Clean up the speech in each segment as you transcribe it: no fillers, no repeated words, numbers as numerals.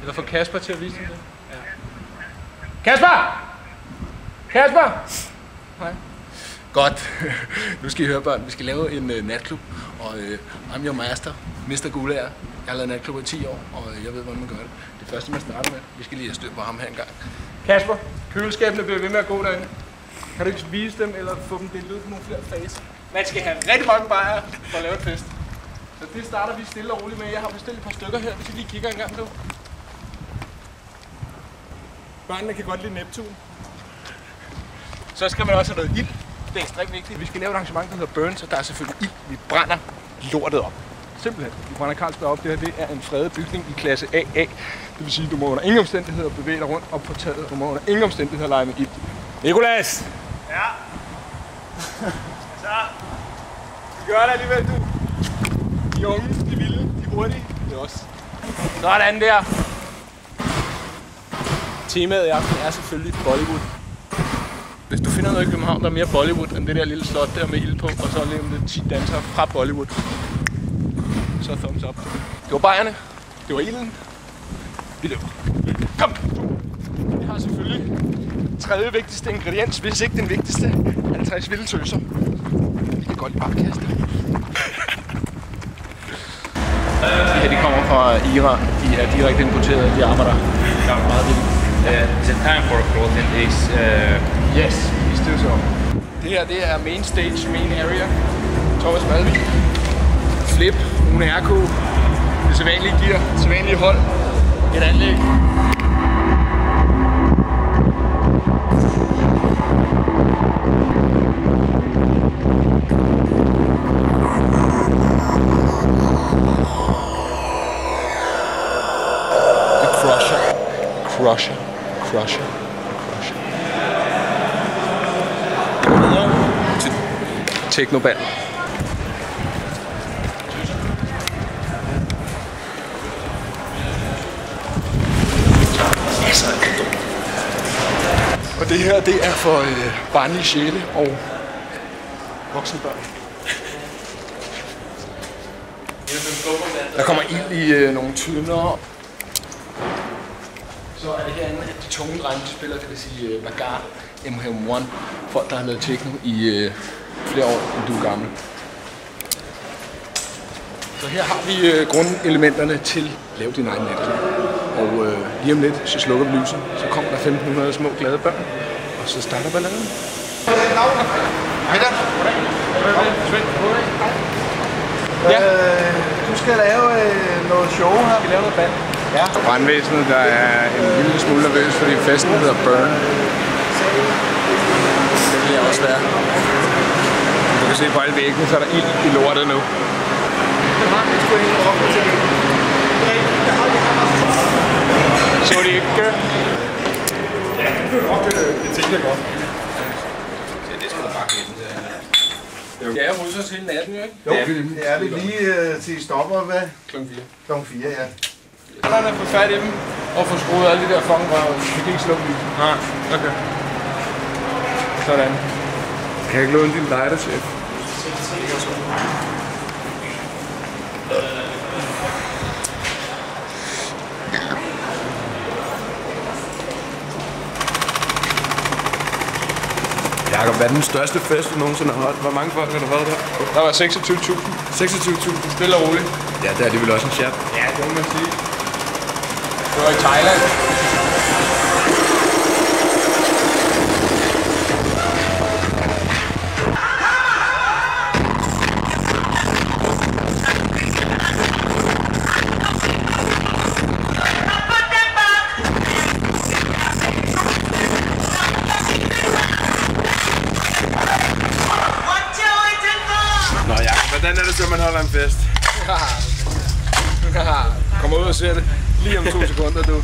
Eller få Kasper til at vise dem det. Ja. Kasper! Kasper! Hej. Godt. Nu skal I høre, børn. Vi skal lave en natklub. Og I'm your master. Mr. Gulager. Jeg har lavet natklub i 10 år, og jeg ved, hvordan man gør det. Det første, man starter med. Vi skal lige have styr på ham her engang. Kasper, køleskabene bliver ved med at gå derinde. Kan du ikke vise dem, eller få dem delt ud på nogle flere faser? Man skal have rigtig mange bajer for at lave et fest. Så det starter vi stille og roligt med. Jeg har bestilt et par stykker her, hvis I lige kigger en gang nu. Børnene kan godt lide Neptun. Så skal man også have noget ild. Det er ekstremt vigtigt. Vi skal lave et arrangement, der hedder Burn, så der er selvfølgelig ild. Vi brænder lortet op. Simpelthen. Vi brænder Carlsberg op. Det her det er en fredet bygning i klasse AA. Det vil sige, at du må under ingen omstændigheder bevæge dig rundt op på taget. Du må under ingen omstændigheder lege med ild. Nicolas! Ja? Så? Vi gør det alligevel, du. De unge, de vilde, de hurtige. Det er os. Sådan der. Temaet i aften er selvfølgelig Bollywood. Hvis du finder noget i København, der er mere Bollywood end det der lille slot der med ild på, og så lige om det 10 dansere fra Bollywood, så thumbs up. Det var bajerne. Det var ilden. Vi løber. Kom! Vi har selvfølgelig tredje vigtigste ingrediens, hvis ikke den vigtigste, 50 vilde tøser. Vi kan godt lide barkaste. De her, de kommer fra Iran. De er direkte importeret. De arbejder meget vildt. The time for clothing is... Yes, vi still so. Det her, det er main stage, main area. Thomas Malvig. Flip, Unerko. Det sædvanlige gear, det sædvanlige hold. Et anlæg. Crusher. Det går videre til Teknobal. Og det her, det er for barnlige sjæle og voksne børn. Der kommer ild i nogle tynder. Så er det herinde, at de tunge drenge spiller, det vil sige Magar, MH1, folk der har lavet techno i flere år, end du er gammel. Så her har vi grundelementerne til at lave din egen natklub. Og lige om lidt, så slukker vi lyset, så kommer der 1500 små glade børn, og så starter balladen. Hej da. Ja. Du skal lave noget show her. Vi skal lave noget band. Ja. Brandvæsenet, der er en lille smule nervøs, fordi festen hedder Burn. Det vil jeg også være. Du kan se på alle væggene, så er der ild i lortet nu. Så det ikke? Ja, det tænker jeg godt. Det skal du bare kende. Ja, jeg ruser til hele natten, jo ikke? Jo, det er vi lige til stopper, hvad? Klokken 4. Klokken 4, ja. Han har fået fat i dem og fået skruet alle de der fangrør. Vi kan ikke slukke lyset. Nej, okay. Sådan. Kan jeg ikke låne din lighter, chef? Jakob, hvad er den største fest, du nogensinde har holdt? Hvor mange folk har du holdt der? Der var 26.000. 26.000. Stille og roligt. Ja, det er alligevel også en chat. Ja, det må man sige. Det var i Thailand. Nå ja, hvordan er det så, man holder en fest? Kom ud og se det. Lige om 2 sekunder, du.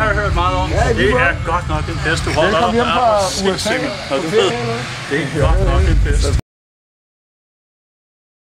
har jeg hørt meget om. Ja, det er godt nok en fest, du holder. Velkommen hjem fra USA. Nå, du ved, det er godt nok en fest.